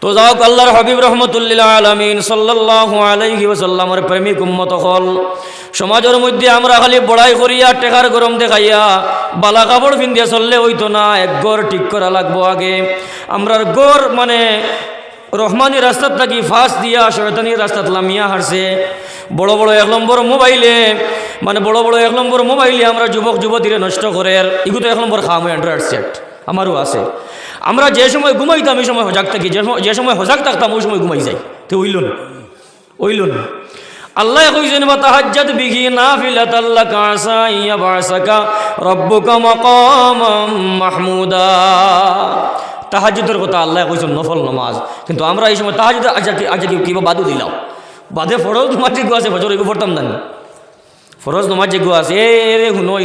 তো যাওক আল্লাহর হাবিব রহমতুল্লিল আলামিন সাল্লাল্লাহু আলাইহি ওয়াসাল্লামের প্রেমিক উম্মত হল। সমাজের মধ্যে আমরা খালি বড়াই করিয়া টেকার গরম দেখাইয়া বালা কাপড় পিন্দিয়া চললে হইতো না, এক গড় ঠিক করা লাগবো আগে। আমরার গড় মানে রহমানি রাস্তাত থাকি ফাঁস দিয়া শয়তানি রাস্তাত লামিয়া হারছে। বড় বড় 1 নম্বর মোবাইলে মানে বড় বড় 1 নম্বর মোবাইলে আমরা যুবক যুবতীরে নষ্ট করে। এগুলো 1 নম্বর খাম অ্যান্ড্রয়েড সেট আমারও আছে। আমরা যে সময় ঘুমাইতাম এই সময় হজাগ থাকি, যে সময় হজাগ থাকতাম ওই সময় ঘুমাই যাই। তো ওইলুন আল্লাহ কইছেন বা তাহাজ্জাদ বিহি নাফিলাতাল লাকা আসা ইয়াবাসাকা রাব্বুকা মাকামাম মাহমুদা। তাহাজ্জুদের কথা আল্লাহ কইছেন নফল নামাজ, কিন্তু আমরা এই সময় তাহাজ্জুদ আজকে কিবা বাদু দিলাম। বাদে ফরজ নামাজ যেগুলো আছে ফজর এগুলো পড়তাম না। ফরজ নামাজ যেগুলো আছে রে শুনো,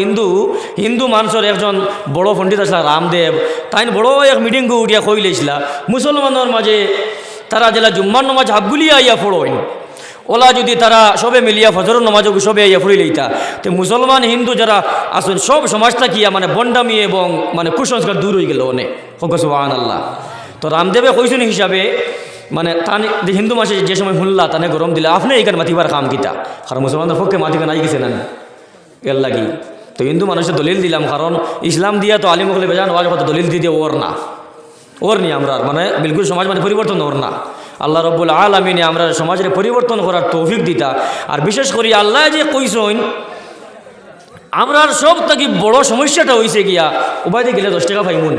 হিন্দু মানুষের একজন বড় পণ্ডিত আসলা রামদেব, তাই বড় এক মিটিং উঠিয়া কই লেছিলা মুসলমানের মাঝে তারা জেলা জুম্মার নামাজ হাফগুলিয়া আইয়া ফড়ইন, ওলা যদি তারা সবে মিলিয়া ফজরের নামাজ সবে আইয়া ফুড়ি লইতা, তো মুসলমান হিন্দু যারা আসুন সব সমাজটা কিয়া মানে বন্ডামি এবং মানে কুসংস্কার দূর হয়ে গেল অনেক। সুবহানাল্লাহ। তো রামদেবে কইছেন হিসাবে মানে তান হিন্দু মাসে যে সময় হুল্লা তানে গরম দিলে আপনি এইখানে মাতিবার কাম কিতা, কারণ মুসলমানদের পক্ষে মাতিকে নাই গেছে না এর লাগি। তো হিন্দু মানুষের দলিল দিলাম, কারণ ইসলাম দিয়া তো আলিম হলে বেজান ওয়াজ কত দলিল দিয়ে ওর নি আমরা মানে বিলকুল সমাজ মানে পরিবর্তন ওর না। আল্লাহ রব্বুল আলামিনে আমরা সমাজের পরিবর্তন করার তৌফিক দিতা। আর বিশেষ করে আল্লাহ যে কইসইন আমরা সব থেকে বড় সমস্যাটা হয়েছে গিয়া উপায়তে গেলে 10 টাকা পাইমুন,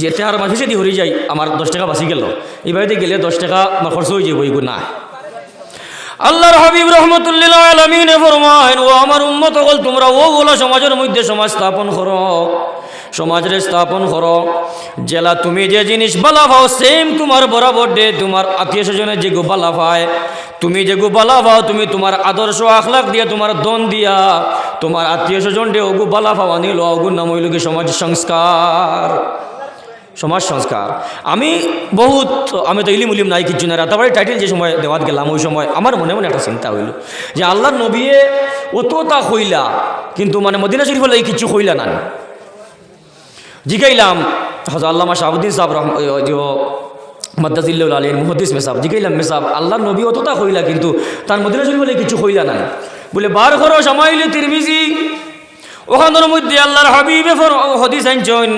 যেতে আর মাঝে যদি হরি যাই আমার 10 টাকা বাঁচি গেল, এই বাড়িতে গেলে 10 টাকা খরচ হয়ে যাবে না। আল্লাহর হাবিব রহমতুল্লিল আলামিনে ফরমায়েন, ও আমার উম্মত হল তোমরা ওগুলো সমাজের মধ্যে সমাজ স্থাপন করো, সমাজের স্থাপন করো। জেলা তুমি যে জিনিস বালা পাও সেম তোমার বরাবর দে তোমার আত্মীয় স্বজনের যে গো বালা পায়, তুমি যে গো বালা পাও তুমি তোমার আদর্শ আখলাক দিয়া তোমার দন দিয়া তোমার আত্মীয় স্বজন দে ওগু বালা পাওয়া নিল, ওগুর নাম হইল কি সমাজ সংস্কার। সমাজ সংস্কার আমি তো ইলিম উলিম নাই কিছু না, রাতাবাড়ি টাইটেল যে সময় দেওয়াত গেলাম ওই সময় আমার মনে মনে একটা চিন্তা হইল যে আল্লাহর নবীয়ে অত তা হইলা কিন্তু মানে মদিনা শরীফ হলে কিছু হইলা না। জিগাইলাম হযরত আল্লামা শাহাবুদ্দিন সাহেব মাদ্দাজিল্লাহুল আলী মুহাদ্দিস মেসাব, জিগাইলাম মেসাব আল্লাহর নবী অতটা হইলা কিন্তু তার মদিনা শরীফ হলে কিছু হইলা না। বলে বার করো সামাইলে তিরমিজি, ওখানের মধ্যে আল্লাহর হাবিবে হাদিস আনছেন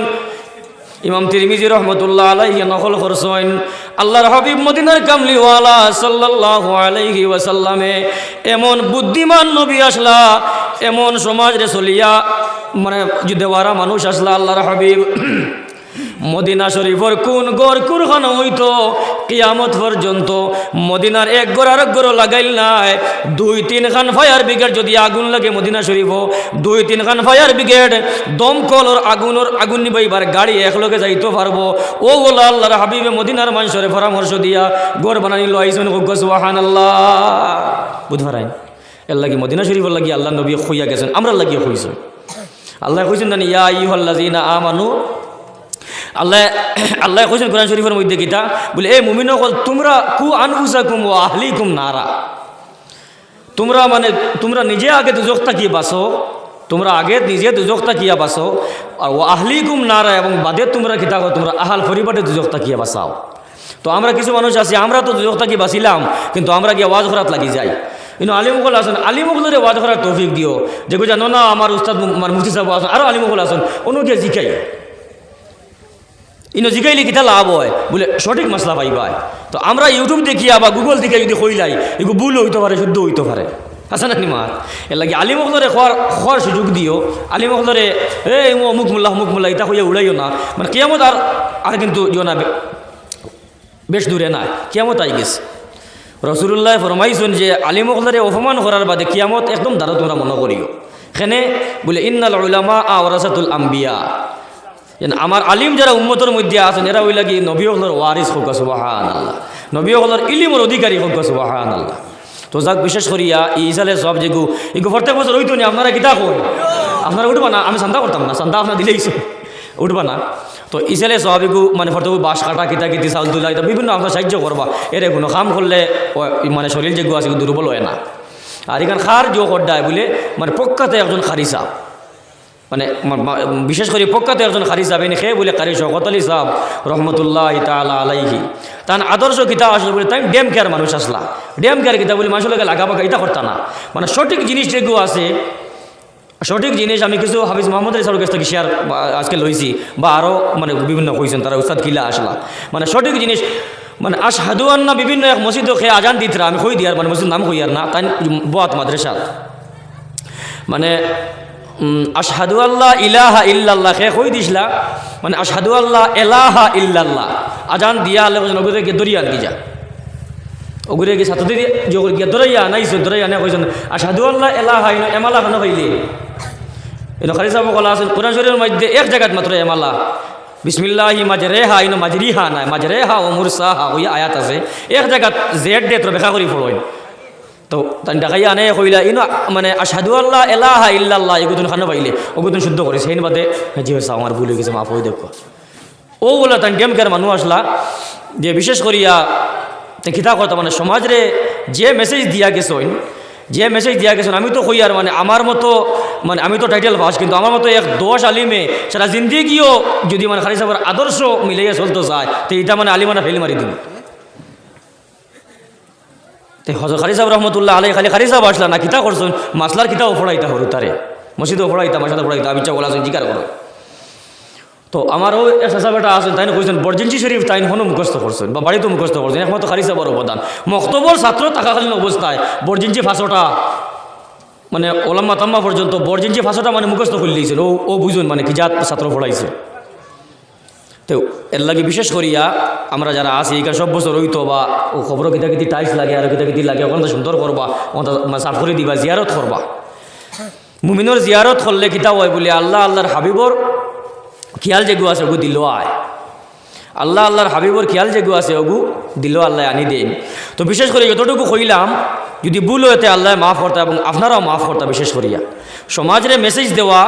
ইমাম তিরমিজি রহমতুল্লাহ আলাইহি নকল করছেন আল্লাহর হাবিব মদিনার কামলিওয়ালা সাল্লাল্লাহু আলাইহি ওয়াসাল্লামে এমন বুদ্ধিমান নবী আসলা, এমন সমাজ রে চলিয়া মানে দেওয়ারা মানুষ আসলা। আল্লাহর হাবিব মদিনা শরীফর কোন গড় কুরখান হইতো কিয়ামত পর্যন্ত মদিনার এক গড় আর গড় লাগাইল নাই। 2-3 খান ফায়ার ব্রিগেড যদি আগুন লাগে মদিনা শরীফ, 2-3 খান ফায়ার ব্রিগেড দমকল ওর আগুন নিবাইবার গাড়ি একলগে যাইতে পারবো। ও বলা আল্লাহর হাবিবে মদিনার মানুষের পরামর্শ দিয়া গড় বানানি লইছেন। সুবহানাল্লাহ। বুঝবারাই এর লাগি মদিনা শরীফের লাগি আল্লাহ নবী হইয়া গেছেন, আমরা লাগিয়ে হইছেন। আল্লাহ কইছেন জানি ইয়া আইয়ুহাল্লাযিনা আমানু, আল্লাহ কইছেন কোরআন শরীফের মধ্যে কিতা বলে এ মুমিনগণ তোমরা কু আনফুসাকুম ওয়া আহলিকুম নারা, তোমরা নিজে আগে দুজখ তাকিয়ে বাসো, তোমরা আগে নিজে দুজখ তাকিয়া বাসো, আর ও আহলিকুম নারা এবং বাদে তোমরা কিতা তোমরা আহাল পরিবারে দুজখ তাকিয়া বাসাও। তো আমরা কিছু মানুষ আছি আমরা তো দুজখ তাকিয়ে বাঁচিলাম কিন্তু আমরা গিয়ে ওয়াজ করাত লাগি যাই। কিন্তু আলিমুগল আসেন, আলিমুগলরে ওয়াজ করার তৌফিক দিও, যে জানো না আমার উস্তাদ আমার মুফতি সাহেব আসেন আরও আলিমুগল আসেন অনুকে জিকাই জিকাইলে কিতা লাভ হয় বলে সঠিক মশলা পাইবাই। তো আমরা ইউটিউব দেখিয়া বা গুগল দেখে যদি কইলাই এগুলো ভুল হইতে পারে শুদ্ধ হইতে পারে, আছে না নিমা। এর লাগে আলিমুগলরে খোয়ার সুযোগ দিও, আলিমুগলরে এই অমুক মোল্লা এটা হইয়া উড়াইও না, মানে কিয়ামত আর কিন্তু ইও না বেশ দূরে না, কিয়ামত আই গেছে। রাসূলুল্লাহ ফরমাইছেন যে আলিমুগলরে অপমান করার বাদে কিয়ামত একদম দাঁড়ো তোমরা মনে করিও। এখানে বলে ইন্নাল উলামা ওয়ারাসাতুল আম্বিয়া, আমার আলিম যারা উম্মতের মধ্যে আছেন এরা ওই লাগি নবী হলর ওয়ারিস হোক। সুবহানাল্লাহ। নবী হলর ইলিমের অধিকারী হোক। সুবহানাল্লাহ। তো যাক বিশেষ করিয়া ইসালে সব যেগু এগু প্রত্যেক বছর হইতো না, আপনারা কিতা কই আপনারা উঠবা না, আমি চান্দা করতাম না, চান্দা আপনার দিলেইছে উঠবা না। তো ইসালে সব এগু মানে প্রত্যেক বাঁশ কাটা কিতা কিতি চাউল তুলা এটা বিভিন্ন আপনার সাহায্য করবা, এর কোনো কাম করলে মানে শরীর যেগু আছে দুর্বল হয় না। আর এখানে খার জো কড্ডায় বলে মানে পক্ষাতে একজন খারিসা মানে বিশেষ করে প্রখ্যাত একজন কারি সাহেব সে বলে কারি শওকত আলী সাহেব রহমতুল্লাহ তাআলা আলাইহি তার আদর্শ কিতাব আসলে বলে তাই ড্যাম কেয়ার মানুষ আসলা ড্যাম কেয়ার কিতাব বলে মানুষের লাগে লাগা পাকা এটা করতা না মানে সঠিক জিনিস যেগুলো আছে সঠিক জিনিস আমি কিছু হাফিজ মোহাম্মদ আলী সাহেবের কাছ থেকে শেয়ার আজকে লইছি বা আরও মানে বিভিন্ন কইছেন তারা উস্তাদ কিলা আসলা মানে সঠিক জিনিস মানে আশহাদু আন্না বিভিন্ন এক মসজিদও খেয়ে আজান দিতরা আমি কই দিয়ার মানে মসজিদ নাম কইয়ার না তাই বাত মাদ্রাসা মানে আশহাদু আল্লাহ ইলাহা ইল্লাল্লাহ খে কই দিছিলা মানে আশহাদু আল্লাহ এলাহা ইল্লাল্লাহ আজান দিয়া আল্লাহ ওগুরে গিয়ে দরিয়া দি যা ওগুরে গিয়ে ছাত্র দিয়ে গিয়ে দরাইয়া নাইছো দরাইয়া না কইছেন আশহাদু আল্লাহ এলাহা ইল্লা এমালা কেন কইলে এটা খালি সাহেব বলা আছে কোরআন শরীফের মধ্যে এক জায়গাত মাত্র এমালা বিসমিল্লাহি মাজরেহা ইনো মাজরিহা না মাজরেহা ও মুরসাহা ওই আয়াত আছে এক জায়গাত জেড দে তো ব্যাখ্যা করি পড়ই তো তাই ডাকাইয়া আনে কইলা ইনো মানে আশহাদু আল্লাহ এলাহা ইল্লাল্লাহ এগুতুন খানো পাইলে ওগুতুন শুদ্ধ করেছে সেই বাদে জি হয়েছে আমার ভুল হয়ে গেছে মাফ হয়ে দেখো ও বলে তাই ডেমকের মানুষ আসলা যে বিশেষ করিয়া কিতা কথা মানে সমাজরে যে মেসেজ দিয়া গেছেন আমি তো কইয়ার মানে আমার মতো মানে আমি তো টাইটেল পাস কিন্তু আমার মতো এক 10 আলিমে সারা জিন্দিগিও যদি মানে খালি সাহেবের আদর্শ মিলাইয়া চলতে চায় তো এটা মানে আলিমানা ফেল মারি দিন হজরত খালি সাহেব রহমতুল্লাহ আলাই খালি সাহেব আসলা না কিতা করছেন মাসলার কিতাও পড়াইতা হরু তারে মসজিদও পড়াইতা মাসাদও পড়াইতা আবিচ্ছা বলা জিকার করো তো আমারও সাহেবটা আছেন তাই কইছেন বরজিনজি শরীফ তাই হনো মুখস্থ করছেন বা বাড়িতে মুখস্থ করছেন একমাত্র খালি সাহেবের অবদান মক্তবর ছাত্র থাকাকালীন অবস্থায় বরজিনজি ফাঁসোটা মানে ওলাম্মা তাম্মা পর্যন্ত বরজিনজি ফাঁসোটা মানে মুখস্থ করে দিয়েছেন ও বুঝুন মানে কি জাত ছাত্র পড়াইছে তো এর লাগে বিশেষ করিয়া আমরা যারা আছি এখানে সব বছর হইতো বা ও খবর কিতাকিতি টাইলস লাগে আর কিতাকিতি লাগে ওখানে সুন্দর করবা ওখানে সাফ করে দিবা জিয়ারত করবা মুমিনের জিয়ারত করলে কিতাব হয় বলে আল্লাহর হাবিবর খেয়াল যেগু আছে ওগু দিল আয় আল্লাহর হাবিবর খেয়াল যেগু আছে ওগু দিল আল্লাহ আনি দেন তো বিশেষ করে যতটুকু কইলাম যদি ভুল হইতে আল্লাহ মাফ করতা এবং আপনারাও মাফ করতা বিশেষ করিয়া সমাজের মেসেজ দেওয়া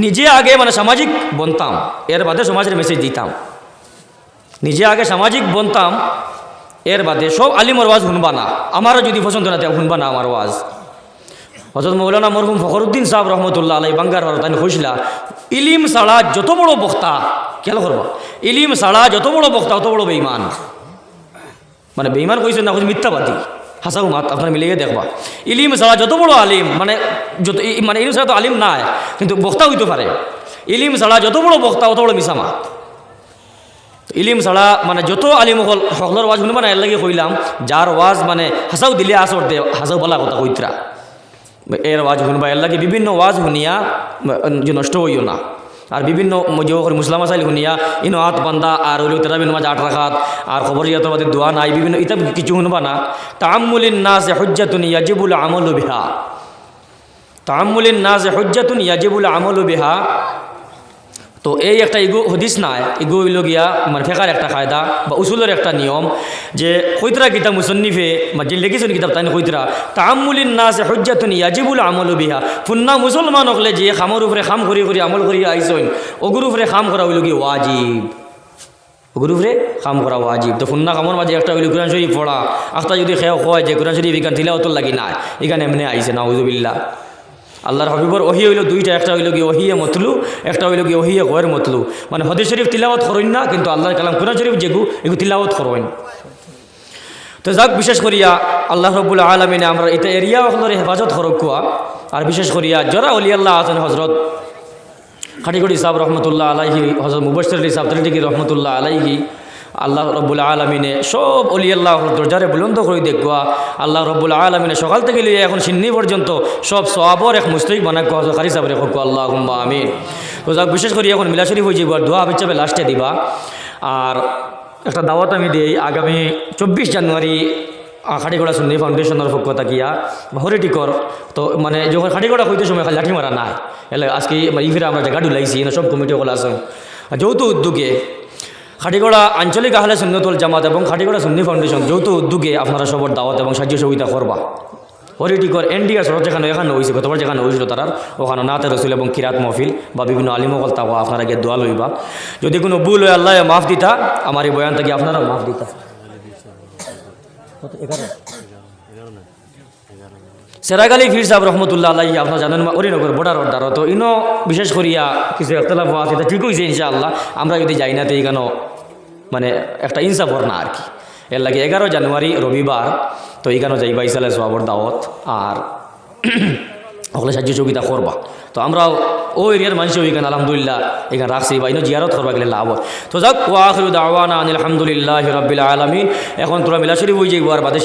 নিজে আগে মানে সামাজিক বনতাম এর বাদে সমাজের মেসেজ দিতাম নিজে আগে সামাজিক বনতাম এর বাদে সব আলিমর ওয়াজ শুনবা না আমারও যদি পছন্দ না দেয় শুনবা না আমার ওয়াজ হযরত মৌলানা মরহুম ফখরুদ্দিন সাহেব রহমতুল্লাহ আলাই বাঙ্গার তাই কইছিলা ইলিম ছাড়া যত বড় বক্তা খেয়াল করবা ইলিম ছাড়া যত বড় বক্তা অত বড় বেঈমান মানে বেঈমান কইছেন না মিথ্যাবাদী হাসাও মাত আপনার মিলিয়ে দেখবা ইলিম ছাড়া যত বড় আলিম মানে যত মানে ইলিম ছাড়া তো আলিম নাই কিন্তু বক্তা হইতে পারে ইলিম ছাড়া যত বড় বক্তা অত বড় মিশামা ইলিম ছাড়া মানে যত আলিম সকলের ওয়াজ শুনবা না এর লাগে কইলাম যার ওয়াজ মানে হাসাও দিলে আসর দে হাসাও বলা কথা কইতরা এর ওয়াজ শুনবা এর লাগে বিভিন্ন ওয়াজ শুনিয়া যে নষ্ট হইও না আর বিভিন্ন মুসলাম আসাইল শুনিয়া ইনো হাত বান্ধা আর হইল তেরাবি নামাজ 8 রাকাত আর খবর ইয়াতবাদের দোয়া নাই বিভিন্ন ইতা কিছু শুনবা না তাআম্মুলিন নাস হুজ্জাতুন ইয়াজিবুল আমালু বিহা তাআম্মুলিন নাস হুজ্জাতুন ইয়াজিবুল আমালু বিহা তো এই একটা ইগো হদিস নাই ইগো হইল গিয়া মানে ফেকার একটা কায়দা বা উসুলের একটা নিয়ম যে কইতরা কিতাব মুসন্নিফে বা যে লিখেছেন কিতাব তাই কইতরা তাআম্মুলিন নাস হুজ্জাতুন ইয়াজিবুল আমালু বিহা ফুন্না মুসলমান হলে যে খামর উপরে খাম করি আমল করি আইসইন ওগুর উপরে খাম করা হইল কি ওয়াজিব ওগুর উপরে খাম করা ওয়াজিব তো ফুন্না খামর মাঝে একটা হইল কুরআন শরীফ পড়া আখতা যদি খেয়ে হয় যে কুরআন শরীফ এখান তিলাওয়াতুল লাগি না এখানে এমনি আইছে নাউযুবিল্লাহ আল্লাহর হাবিবর ওহি হইল দুইটা একটা হইল কি ওহিয়ে মতলু একটা হইল কি ওহিয়ে গয়ের মতলু মানে হাদিস শরীফ তিলাওয়াত করেন না কিন্তু আল্লাহর কালাম কুরআন শরীফ যেগু এগু তিলাওয়াত করেন তো যাক বিশেষ করিয়া আল্লাহ রাব্বুল আলামিনে আমরা এটা এরিয়া ওগুলোর হেফাজত করক কুয়া আর বিশেষ করিয়া যারা ওলি আল্লাহ আছেন হযরত খাটিগড়ি সাহেব রহমতুল্লাহ আলাইহি হযরত মুবাশশির আলী সাহেব তরিকি রহমতুল্লাহ আলাইহি আল্লাহ রব্বুল আলমিনে সব অলি আল্লাহ দরজারে বুলন্দ করে দেখবা আল্লাহ রব্বুল আলমিনে সকাল থেকে লিয়ে এখন সিন্নি পর্যন্ত সব সওয়াবর এক মুস্তাহিক বানাক খারি সাহেব রেখো আল্লাহুম্মা আমিন তো যাক বিশেষ করে এখন মিলা শরীফ হয়ে যাবো আর দোয়া হিসাবে লাস্টে দিবা আর একটা দাওয়াত আমি দিই আগামী 24 জানুয়ারি খাটিগড়া সুন্নি ফাউন্ডেশনের পক্ষ থাকিয়া হরিটিকর তো মানে যখন খাটিগড়া হইতে সময় খালি লাঠি মারা নাই এলে আজকে ইফিরে আমরা জায়গা ডুলাইছি সব কমিটি ওগুলো আছেন যৌথ উদ্যোগে খাটিগড়া আঞ্চলিক আহলে সুন্নাত ওয়াল জামাত এবং খাটিগড়া সুন্নি ফাউন্ডেশন যৌথ উদ্যোগে আপনারা সবার দাওয়াত এবং সাহায্য সহযোগিতা করবা হরিটিকর এনডিআর সড়ক যেখানে এখানে হয়েছে গতবার যেখানে হয়েছিল তার ওখানে নাতে রসুল এবং কিরাত মহফিল বা বিভিন্ন আলিমকল তাও আপনারা গিয়ে দোয়া লইবা যদি কোনো ভুল হয় আল্লাহ মাফ দিতা আমার এই বয়ান থেকে আপনারা মাফ দিতা সেরাগালি ফির সাহেব রহমতুল্লাহ আলাই আপনার জানেন অরিনগর বর্ডার অর্ডার তো ইনো বিশেষ করিয়া কিছু একতলাফ আছে এটা ঠিক হয়েছে ইনশাআল্লাহ আমরা যদি যাই না তো এইখানো মানে একটা ইনসাফর না আর কি এর লাগে 11 জানুয়ারি রবিবার তো এইখানে যাইবা ইসালে সোয়াবর দাওয়াত আর ওগুলো সাহায্য সহযোগিতা করবা তো আমরাও ও এরিয়ার মানুষ ওইখানে আলহামদুলিল্লাহ এখানে রাখছি বা ইনো জিয়ারত করবা গেলে লাভ হয় তো যাক ওয়া আখিরু দাওয়ানা আলহামদুলিল্লাহি রাব্বিল আলামিন এখন তোরা মিলা শরীফ হয়ে যাইব আর বাদে